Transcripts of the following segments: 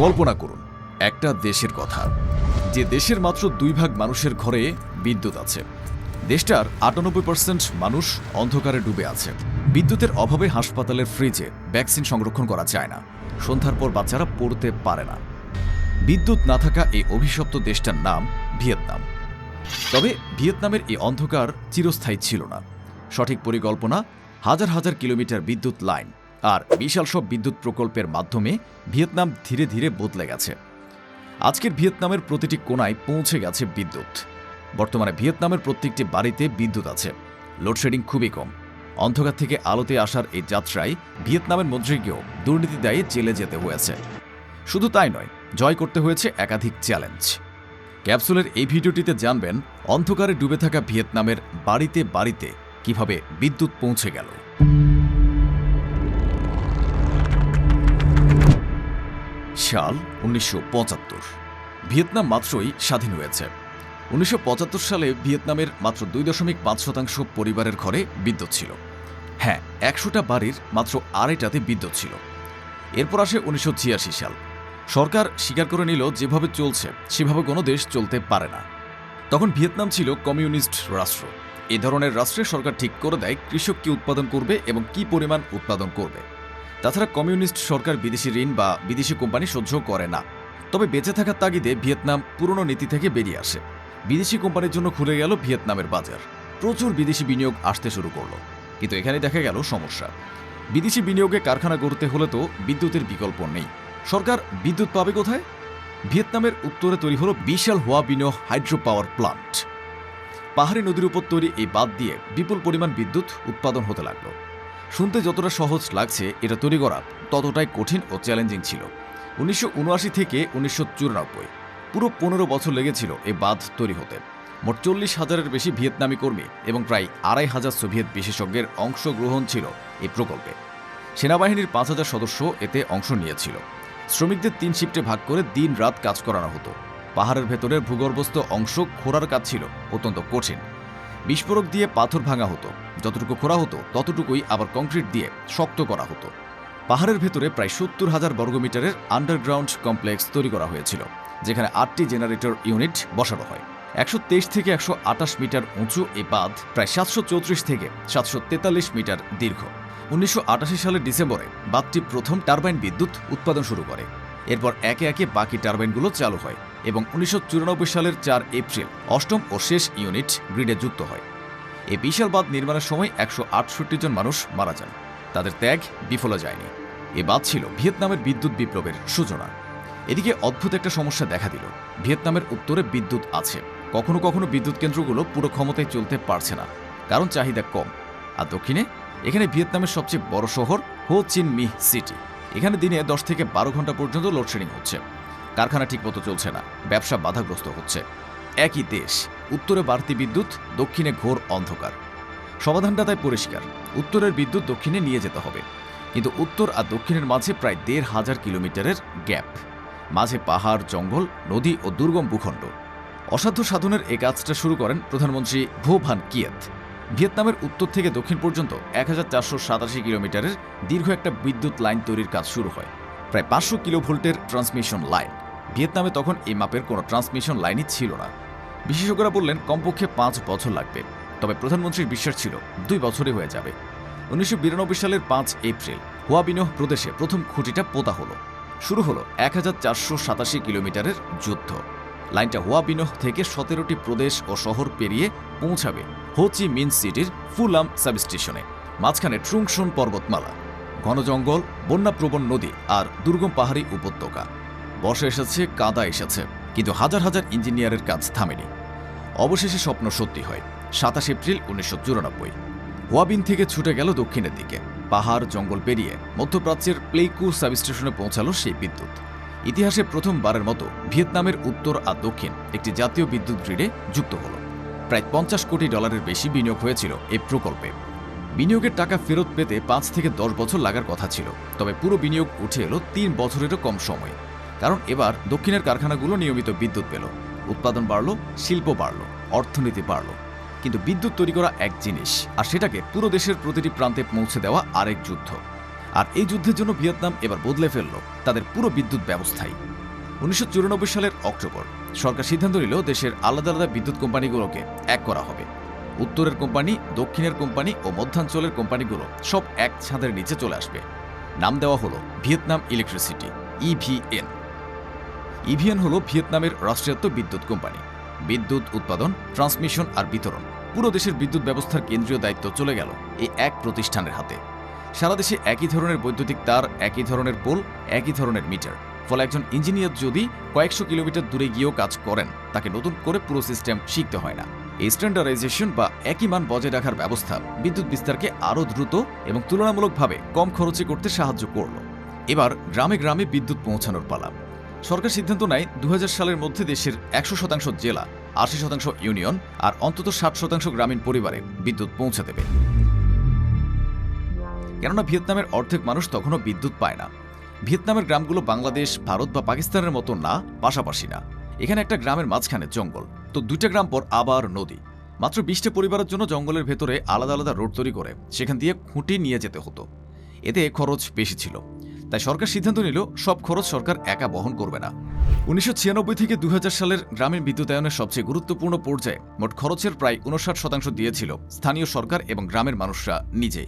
কল্পনা করুন একটা দেশের কথা, যে দেশের মাত্র 2 ভাগ মানুষের ঘরে বিদ্যুৎ আছে। দেশটার 98% মানুষ অন্ধকারে ডুবে আছে। বিদ্যুতের অভাবে হাসপাতালের ফ্রিজে ভ্যাকসিন সংরক্ষণ করা যায় না, সন্ধ্যার পর বাচ্চারা পড়তে পারে না। বিদ্যুৎ না থাকা এই অভিশপ্ত দেশটার নাম ভিয়েতনাম। তবে ভিয়েতনামের এই অন্ধকার চিরস্থায়ী ছিল না। সঠিক পরিকল্পনা, হাজার হাজার কিলোমিটার বিদ্যুৎ লাইন আর বিশাল সব বিদ্যুৎ প্রকল্পের মাধ্যমে ভিয়েতনাম ধীরে ধীরে বদলে গেছে। আজকের ভিয়েতনামের প্রতিটি কোণায় পৌঁছে গেছে বিদ্যুৎ। বর্তমানে ভিয়েতনামের প্রত্যেকটি বাড়িতে বিদ্যুৎ আছে। লোডশেডিং খুবই কম। অন্ধকার থেকে আলোতে আসার এই যাত্রায় ভিয়েতনামের মন্ত্রীকেও দুর্নীতি দায়ে জেলে যেতে হয়েছে। শুধু তাই নয়, জয় করতে হয়েছে একাধিক চ্যালেঞ্জ। ক্যাপসুলের এই ভিডিওটিতে জানবেন অন্ধকারে ডুবে থাকা ভিয়েতনামের বাড়িতে বাড়িতে কিভাবে বিদ্যুৎ পৌঁছে গেল। সাল 1975। ভিয়েতনাম মাত্রই স্বাধীন হয়েছে। 1975 সালে ভিয়েতনামের মাত্র 2.5% পরিবারের ঘরে বিদ্যুৎ ছিল। হ্যাঁ, 100টা বাড়ির মাত্র 2.5টাতে বিদ্যুৎ ছিল। এরপর আসে 1986 সাল। সরকার স্বীকার করে নিল যেভাবে চলছে সেভাবে কোনো দেশ চলতে পারে না। তখন ভিয়েতনাম ছিল কমিউনিস্ট রাষ্ট্র। এ ধরনের রাষ্ট্রে সরকার ঠিক করে দেয় কৃষক কি উৎপাদন করবে এবং কি পরিমাণ উৎপাদন করবে। তাছাড়া কমিউনিস্ট সরকার বিদেশি ঋণ বা বিদেশি কোম্পানি সহ্য করে না। তবে বেঁচে থাকার তাগিদে ভিয়েতনাম পুরনো নীতি থেকে বেরিয়ে আসে। বিদেশি কোম্পানির জন্য খুলে গেল ভিয়েতনামের বাজার। প্রচুর বিদেশি বিনিয়োগ আসতে শুরু করলো। কিন্তু এখানে দেখা গেল সমস্যা। বিদেশি বিনিয়োগে কারখানা গড়তে হলে তো বিদ্যুতের বিকল্প নেই। সরকার বিদ্যুৎ পাবে কোথায়? ভিয়েতনামের উত্তরে তৈরি হলো বিশাল হোয়া বিনো হাইড্রো পাওয়ার প্লান্ট। পাহাড়ি নদীর উপর তৈরি এই বাঁধ দিয়ে বিপুল পরিমাণ বিদ্যুৎ উৎপাদন হতে লাগলো। শুনতে যতটা সহজ লাগছে, এটা তৈরি করা ততটাই কঠিন ও চ্যালেঞ্জিং ছিল। 1979 থেকে 1994 পুরো 15 বছর লেগেছিল এই বাঁধ তৈরি হতে। মোট 40,000-এর বেশি ভিয়েতনামি কর্মী এবং প্রায় 2,500 সোভিয়েত বিশেষজ্ঞের অংশগ্রহণ ছিল এই প্রকল্পে। সেনাবাহিনীর 5,000 সদস্য এতে অংশ নিয়েছিল। শ্রমিকদের 3 শিফটে ভাগ করে দিন রাত কাজ করানো হতো। পাহাড়ের ভেতরের ভূগর্ভস্থ অংশ খোঁড়ার কাজ ছিল অত্যন্ত কঠিন। বিস্ফোরক দিয়ে পাথর ভাঙা হতো, যতটুকু খোঁড়া হতো ততটুকুই আবার কংক্রিট দিয়ে শক্ত করা হতো। পাহাড়ের ভেতরে প্রায় 70,000 বর্গমিটারের আন্ডারগ্রাউন্ড কমপ্লেক্স তৈরি করা হয়েছিল, যেখানে 8টি জেনারেটর ইউনিট বসানো হয়। 123 থেকে 128 মিটার উঁচু এই বাঁধ প্রায় 734 থেকে 743 মিটার দীর্ঘ। 1988 সালের ডিসেম্বরে বাঁধটি প্রথম টারবাইন বিদ্যুৎ উৎপাদন শুরু করে। এরপর একে একে বাকি টারবাইনগুলো চালু হয় এবং 1994 সালের 4 এপ্রিল অষ্টম ও শেষ ইউনিট গ্রিডে যুক্ত হয়। এই বিশাল বাঁধ নির্মাণের সময় 168 জন মানুষ মারা যান। তাদের ত্যাগ বিফলে যায়নি। এ বাঁধ ছিল ভিয়েতনামের বিদ্যুৎ বিপ্লবের সূচনা। এদিকে অদ্ভুত একটা সমস্যা দেখা দিল। ভিয়েতনামের উত্তরে বিদ্যুৎ আছে, কখনো কখনো বিদ্যুৎ কেন্দ্রগুলো পুরো ক্ষমতায় চলতে পারছে না, কারণ চাহিদা কম। আর দক্ষিণে, এখানে ভিয়েতনামের সবচেয়ে বড় শহর হো চিন মিহ সিটি। এখানে দিনে 10 থেকে 12 ঘন্টা পর্যন্ত লোডশেডিং হচ্ছে। কারখানা ঠিকমতো চলছে না, ব্যবসা বাধাগ্রস্ত হচ্ছে। একই দেশ, উত্তরে বাড়তি বিদ্যুৎ, দক্ষিণে ঘোর অন্ধকার। সমাধানটা তাই পরিষ্কার, উত্তরের বিদ্যুৎ দক্ষিণে নিয়ে যেতে হবে। কিন্তু উত্তর আর দক্ষিণের মাঝে প্রায় 1,500 কিলোমিটারের গ্যাপ। মাঝে পাহাড়, জঙ্গল, নদী ও দুর্গম ভূখণ্ড। অসাধ্য সাধনের এই কাজটা শুরু করেন প্রধানমন্ত্রী ভো ভান কিয়েত। ভিয়েতনামের উত্তর থেকে দক্ষিণ পর্যন্ত 1487 কিলোমিটারের দীর্ঘ একটা বিদ্যুৎ লাইন তৈরির কাজ শুরু হয়। প্রায় 500 কিলোভোল্টের ট্রান্সমিশন লাইন। ভিয়েতনামে তখন এই মাপের কোনো ট্রান্সমিশন লাইনই ছিল না। বিশেষজ্ঞরা বললেন কমপক্ষে 5 বছর লাগবে। তবে প্রধানমন্ত্রীর বিশ্বাস ছিল 2 বছরে হয়ে যাবে। 1992 সালের 5 এপ্রিল হোয়া বিনো প্রদেশে প্রথম খুঁটিটা পোতা হলো। শুরু হলো 1487 কিলোমিটারের যুদ্ধ। লাইনটা হোয়া বিনো থেকে 17টি প্রদেশ ও শহর পেরিয়ে পৌঁছাবে হো চি মিন সিটির ফুলাম সাবস্টেশনে। মাঝখানে ট্রুংশন পর্বতমালা, ঘন জঙ্গল, বন্যাপ্রবণ নদী আর দুর্গম পাহাড়ি উপত্যকা। বর্ষা এসেছে, কাদা এসেছে, কিন্তু হাজার হাজার ইঞ্জিনিয়ারের কাজ থামেনি। অবশেষে স্বপ্ন সত্যি হয়। 27 এপ্রিল 1994 হোয়াবিন থেকে ছুটে গেল দক্ষিণের দিকে। পাহাড় জঙ্গল পেরিয়ে মধ্যপ্রাচ্যের প্লেইকু সাবস্টেশনে পৌঁছালো সেই বিদ্যুৎ। ইতিহাসে প্রথমবারের মতো ভিয়েতনামের উত্তর আর দক্ষিণ একটি জাতীয় বিদ্যুৎ গ্রিডে যুক্ত হল। প্রায় $50 কোটি বেশি বিনিয়োগ হয়েছিল এই প্রকল্পে। বিনিয়োগের টাকা ফেরত পেতে 5 থেকে 10 বছর লাগার কথা ছিল, তবে পুরো বিনিয়োগ উঠে এলো 3 বছরেরও কম সময়ে। কারণ এবার দক্ষিণের কারখানাগুলো নিয়মিত বিদ্যুৎ পেল, উৎপাদন বাড়ল, শিল্প বাড়ল, অর্থনীতি বাড়ল। কিন্তু বিদ্যুৎ তৈরি করা এক জিনিস, আর সেটাকে পুরো দেশের প্রতিটি প্রান্তে পৌঁছে দেওয়া আরেক যুদ্ধ। আর এই যুদ্ধের জন্য ভিয়েতনাম এবার বদলে ফেলল তাদের পুরো বিদ্যুৎ ব্যবস্থাই। 1994 সালের অক্টোবর সরকার সিদ্ধান্ত নিল দেশের আলাদা আলাদা বিদ্যুৎ কোম্পানিগুলোকে এক করা হবে। উত্তরের কোম্পানি, দক্ষিণের কোম্পানি ও মধ্যাঞ্চলের কোম্পানিগুলো সব এক ছাদের নিচে চলে আসবে। নাম দেওয়া হলো ভিয়েতনাম ইলেকট্রিসিটি, ইভিএন। ইভিএন হলো ভিয়েতনামের রাষ্ট্রায়ত্ত বিদ্যুৎ কোম্পানি। বিদ্যুৎ উৎপাদন, ট্রান্সমিশন আর বিতরণ পুরো দেশের বিদ্যুৎ ব্যবস্থার কেন্দ্রীয় দায়িত্ব চলে গেল এই এক প্রতিষ্ঠানের হাতে। সারা দেশে একই ধরনের বৈদ্যুতিক তার, একই ধরনের পোল, একই ধরনের মিটার। ফলে একজন ইঞ্জিনিয়ার যদি কয়েকশো কিলোমিটার দূরে গিয়েও কাজ করেন, তাকে নতুন করে পুরো সিস্টেম শিখতে হয় না। এই স্ট্যান্ডার্ডাইজেশন বা একই মান বজায় রাখার ব্যবস্থা বিদ্যুৎ বিস্তারকে আরও দ্রুত এবং তুলনামূলকভাবে কম খরচে করতে সাহায্য করল। এবার গ্রামে গ্রামে বিদ্যুৎ পৌঁছানোর পালা। সরকার সিদ্ধান্ত নেয় 2000 সালের মধ্যে দেশের 100% জেলা, 80% ইউনিয়ন আর অন্তত 60% গ্রামীণ পরিবারে বিদ্যুৎ পৌঁছে দেবে। কেননা ভিয়েতনামের অর্ধেক মানুষ তখনও বিদ্যুৎ পায় না। ভিয়েতনামের গ্রামগুলো বাংলাদেশ, ভারত বা পাকিস্তানের মতো না, পাশাপাশি না। এখানে একটা গ্রামের মাঝখানে জঙ্গল, তো 2টা গ্রাম পর আবার নদী। মাত্র 20টা পরিবারের জন্য জঙ্গলের ভেতরে আলাদা আলাদা রোড তৈরি করে সেখান দিয়ে খুঁটি নিয়ে যেতে হতো। এতে খরচ বেশি ছিল, তাই সরকার সিদ্ধান্ত নিল সব খরচ সরকার একা বহন করবে না। 1996 থেকে 2000 সালের গ্রামীণ বিদ্যুতায়নের সবচেয়ে গুরুত্বপূর্ণ পর্যায়ে মোট খরচের প্রায় 59% দিয়েছিল স্থানীয় সরকার এবং গ্রামের মানুষরা নিজে।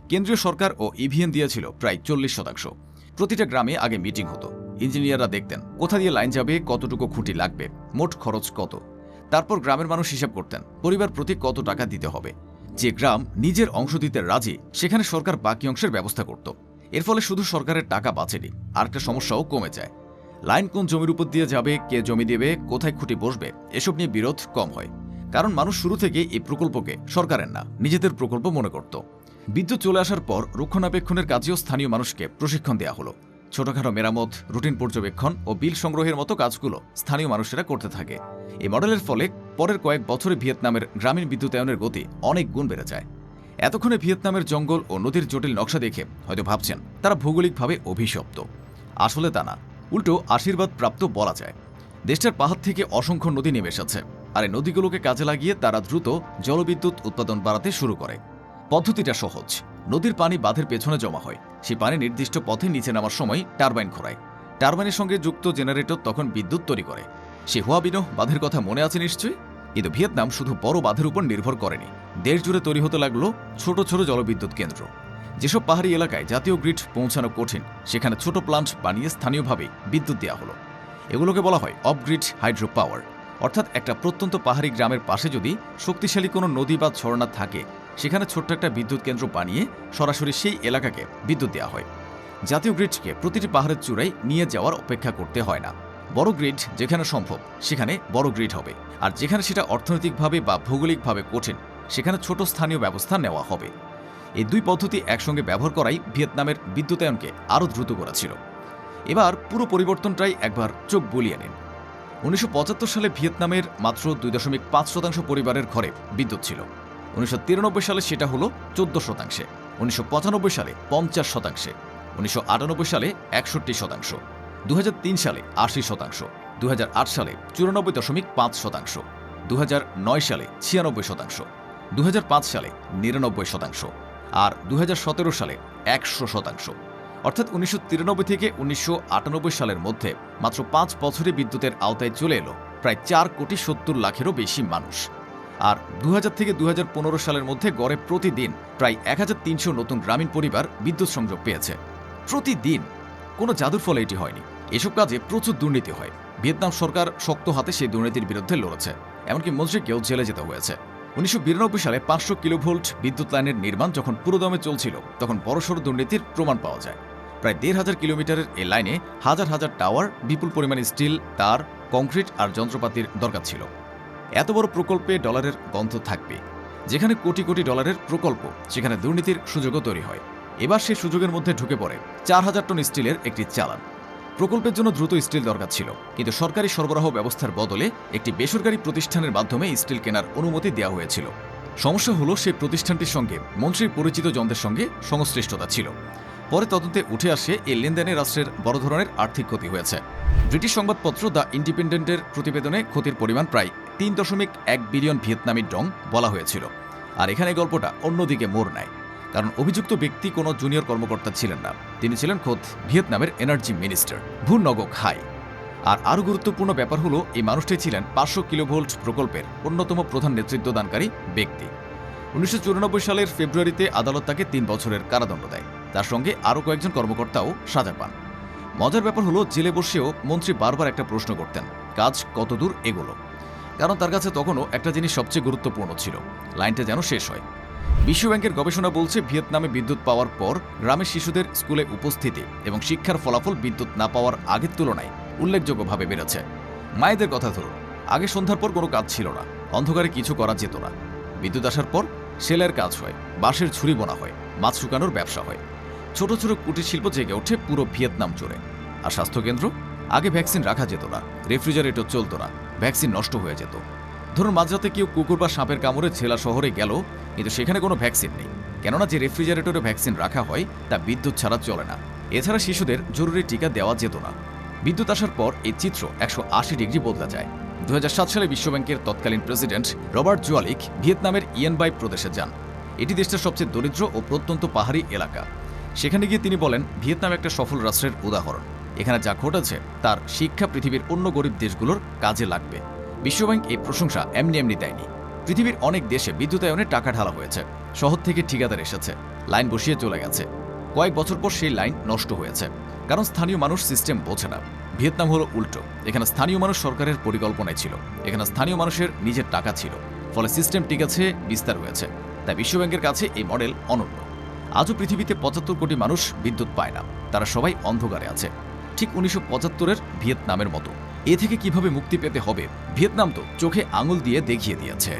কেন্দ্রীয় সরকার ও ইভিএন দিয়েছিল প্রায় 40%। প্রতিটা গ্রামে আগে মিটিং হতো, ইঞ্জিনিয়াররা দেখতেন কোথা দিয়ে লাইন যাবে, কতটুকু খুঁটি লাগবে, মোট খরচ কত। তারপর গ্রামের মানুষ হিসাব করতেন পরিবার প্রতি কত টাকা দিতে হবে। যে গ্রাম নিজের অংশ দিতে রাজি, সেখানে সরকার বাকি অংশের ব্যবস্থা করত। এর ফলে শুধু সরকারের টাকা বাঁচেনি, আরেকটা সমস্যাও কমে যায়। লাইন কোন জমির উপর দিয়ে যাবে, কে জমি দেবে, কোথায় খুঁটি বসবে, এসব নিয়ে বিরোধ কম হয়। কারণ মানুষ শুরু থেকে এই প্রকল্পকে সরকারের না, নিজেদের প্রকল্প মনে করত। বিদ্যুৎ চলে আসার পর রক্ষণাবেক্ষণের কাজেও স্থানীয় মানুষকে প্রশিক্ষণ দেওয়া হলো। ছোটখাটো মেরামত, রুটিন পর্যবেক্ষণ ও বিল সংগ্রহের মতো কাজগুলো স্থানীয় মানুষেরা করতে থাকে। এই মডেলের ফলে পরের কয়েক বছরে ভিয়েতনামের গ্রামীণ বিদ্যুতায়নের গতি অনেক গুণ বেড়ে যায়। এতক্ষণে ভিয়েতনামের জঙ্গল ও নদীর জটিল নকশা দেখে হয়তো ভাবছেন তারা ভৌগোলিকভাবে অভিশপ্ত। আসলে তা না, উল্টো আশীর্বাদ প্রাপ্ত বলা যায়। দেশটার পাহাড় থেকে অসংখ্য নদী নেমে এসেছে, আর এই নদীগুলোকে কাজে লাগিয়ে তারা দ্রুত জলবিদ্যুৎ উৎপাদন বাড়াতে শুরু করে। পদ্ধতিটা সহজ। নদীর পানি বাঁধের পেছনে জমা হয়, সেই পানি নির্দিষ্ট পথে নিচে নামার সময় টারবাইন ঘোরায়। টারবাইনের সঙ্গে যুক্ত জেনারেটর তখন বিদ্যুৎ তৈরি করে। সে হুয়াবিনো বাঁধের কথা মনে আছে নিশ্চয়ই। কিন্তু ভিয়েতনাম শুধু বড় বাঁধের উপর নির্ভর করেনি, দেশ জুড়ে তৈরি হতে লাগলো ছোট ছোট জলবিদ্যুৎ কেন্দ্র। যেসব পাহাড়ি এলাকায় জাতীয় গ্রিড পৌঁছানো কঠিন, সেখানে ছোট প্লান্ট বানিয়ে স্থানীয়ভাবে বিদ্যুৎ দেওয়া হলো। এগুলোকে বলা হয় অফ গ্রিড হাইড্রো পাওয়ার। অর্থাৎ একটা প্রত্যন্ত পাহাড়ি গ্রামের পাশে যদি শক্তিশালী কোনো নদী বা ঝর্ণা থাকে, সেখানে ছোট্ট একটা বিদ্যুৎ কেন্দ্র বানিয়ে সরাসরি সেই এলাকাকে বিদ্যুৎ দেওয়া হয়। জাতীয় গ্রিডকে প্রতিটি পাহাড়ের চূড়ায় নিয়ে যাওয়ার অপেক্ষা করতে হয় না। বড় গ্রিড যেখানে সম্ভব সেখানে বড় গ্রিড হবে, আর যেখানে সেটা অর্থনৈতিকভাবে বা ভৌগোলিকভাবে কঠিন, সেখানে ছোট স্থানীয় ব্যবস্থা নেওয়া হবে। এই দুই পদ্ধতি একসঙ্গে ব্যবহার করাই ভিয়েতনামের বিদ্যুতায়নকে আরও দ্রুত করেছিল। এবার পুরো পরিবর্তনটাই একবার চোখ বুলিয়ে নিন। 1975 সালে ভিয়েতনামের মাত্র 2.5% পরিবারের ঘরে বিদ্যুৎ ছিল। 1993 সালে সেটা হলো 14%, 1995 সালে 50%, 1998 সালে 61%, 2003 সালে 80%, 2008 সালে 94.5%, 2009 সালে 96%, 2005 সালে 99% আর 2017 সালে 100%। অর্থাৎ 1993 থেকে 1998 সালের মধ্যে মাত্র 5 বছরে বিদ্যুতের আওতায় চলে এলো প্রায় 4,70,00,000-এরও বেশি মানুষ। আর 2000 থেকে 2015 সালের মধ্যে গড়ে প্রতিদিন প্রায় 1300 নতুন গ্রামীণ পরিবার বিদ্যুৎ সংযোগ পেয়েছে। প্রতিদিন। কোনো জাদুর ফলে এটি হয়নি। এসব কাজে প্রচুর দুর্নীতি হয়। ভিয়েতনাম সরকার শক্ত হাতে সেই দুর্নীতির বিরুদ্ধে লড়েছে, এমনকি মন্ত্রীকেও জেলে যেতে হয়েছে। 1992 সালে 500 কিলোভোল্ট বিদ্যুৎ লাইনের নির্মাণ যখন পুরোদমে চলছিল, তখন বড়সড় দুর্নীতির প্রমাণ পাওয়া যায়। প্রায় 1,500 কিলোমিটারের এই লাইনে হাজার হাজার টাওয়ার, বিপুল পরিমাণে স্টিল, তার, কংক্রিট আর যন্ত্রপাতির দরকার ছিল। এত বড় প্রকল্পে ডলারের গন্ধ থাকবে। যেখানে কোটি কোটি ডলারের প্রকল্প, সেখানে দুর্নীতির সুযোগও তৈরি হয়। এবার সেই সুযোগের মধ্যে ঢুকে পড়ে 4,000 টন স্টিলের একটি চালান। প্রকল্পের জন্য দ্রুত স্টিল দরকার ছিল, কিন্তু সরকারি সরবরাহ ব্যবস্থার বদলে একটি বেসরকারি প্রতিষ্ঠানের মাধ্যমে স্টিল কেনার অনুমতি দেওয়া হয়েছিল। সমস্যা হলো সেই প্রতিষ্ঠানটির সঙ্গে মন্ত্রীর পরিচিত জনদের সঙ্গে সংশ্লিষ্টতা ছিল। পরে তদন্তে উঠে আসে এই লেনদেনে রাষ্ট্রের বড় ধরনের আর্থিক ক্ষতি হয়েছে। ব্রিটিশ সংবাদপত্র দ্য ইন্ডিপেন্ডেন্টের প্রতিবেদনে ক্ষতির পরিমাণ প্রায় 3.1 বিলিয়ন ভিয়েতনামি ডং বলা হয়েছিল। আর এখানে গল্পটা অন্যদিকে মোড় নেয়, কারণ অভিযুক্ত ব্যক্তি কোনো জুনিয়র কর্মকর্তা ছিলেন না। তিনি ছিলেন খোদ ভিয়েতনামের এনার্জি মিনিস্টার ভু নগক হাই। আর আরও গুরুত্বপূর্ণ ব্যাপার হলো এই মানুষটি ছিলেন 500 কিলোভোল্ট প্রকল্পের অন্যতম প্রধান নেতৃত্বদানকারী ব্যক্তি। 1994 সালের ফেব্রুয়ারিতে আদালত তাকে 3 বছরের কারাদণ্ড দেয়। তার সঙ্গে আরও কয়েকজন কর্মকর্তাও সাজা পান। মজার ব্যাপার হলো জেলে বসেও মন্ত্রী বারবার একটা প্রশ্ন করতেন, কাজ কতদূর এগোলো। কারণ তার কাছে তখনও একটা জিনিস সবচেয়ে গুরুত্বপূর্ণ ছিল, লাইনটা যেন শেষ হয়। বিশ্বব্যাংকের গবেষণা বলছে ভিয়েতনামে বিদ্যুৎ পাওয়ার পর গ্রামের শিশুদের স্কুলে উপস্থিতি এবং শিক্ষার ফলাফল বিদ্যুৎ না পাওয়ার আগের তুলনায় উল্লেখযোগ্যভাবে বেড়েছে। মায়েদের কথা ধরুন, আগে সন্ধ্যার পর কোনো কাজ ছিল না, অন্ধকারে কিছু করা যেত না। বিদ্যুৎ আসার পর সেলাইয়ের কাজ হয়, বাঁশের ঝুড়ি বোনা হয়, মাছ শুকানোর ব্যবসা হয়। ছোট ছোট কুটির শিল্প জেগে ওঠে পুরো ভিয়েতনাম জুড়ে। আর স্বাস্থ্যকেন্দ্র, আগে ভ্যাকসিন রাখা যেত না, রেফ্রিজারেটর চলতো না, ভ্যাকসিন নষ্ট হয়ে যেত। ধরুন মাঝরাতে কেউ কুকুর বা সাপের কামড়ে জেলা শহরে গেল, কিন্তু সেখানে কোনো ভ্যাকসিন নেই, কেননা যে রেফ্রিজারেটরে ভ্যাকসিন রাখা হয় তা বিদ্যুৎ ছাড়া চলে না। এছাড়া শিশুদের জরুরি টিকা দেওয়া যেত না। বিদ্যুৎ আসার পর এই চিত্র 180 ডিগ্রি বদলে যায়। 2007 সালে বিশ্বব্যাংকের তৎকালীন প্রেসিডেন্ট রবার্ট জুয়ালিক ভিয়েতনামের ইয়েনবাই প্রদেশে যান। এটি দেশটার সবচেয়ে দরিদ্র ও প্রত্যন্ত পাহাড়ি এলাকা। সেখানে গিয়ে তিনি বলেন, ভিয়েতনাম একটা সফল রাষ্ট্রের উদাহরণ। এখানে যা ঘটেছে তার শিক্ষা পৃথিবীর অন্য গরিব দেশগুলোর কাজে লাগবে। বিশ্বব্যাংক এই প্রশংসা এমনি এমনি দেয়নি। পৃথিবীর অনেক দেশে বিদ্যুতায়নে টাকা ঢালা হয়েছে, শহর থেকে ঠিকাদার এসেছে, লাইন বসিয়ে চলে গেছে। কয়েক বছর পর সেই লাইন নষ্ট হয়েছে, কারণ স্থানীয় মানুষ সিস্টেম বোঝে না। ভিয়েতনাম হলো উল্টো, এখানে স্থানীয় মানুষ সরকারের পরিকল্পনায় ছিল, এখানে স্থানীয় মানুষের নিজের টাকা ছিল, ফলে সিস্টেম ঠিক আছে, বিস্তার হয়েছে। তাই বিশ্বব্যাংকের কাছে এই মডেল অনন্য। আজও পৃথিবীতে 75 কোটি মানুষ বিদ্যুৎ পায় না, তারা সবাই অন্ধকারে আছে, ঠিক 1975-এর ভিয়েতনামের মতো। এ থেকে কিভাবে মুক্তি পেতে হবে ভিয়েতনাম তো চোখে আঙুল দিয়ে দেখিয়ে দিয়েছে।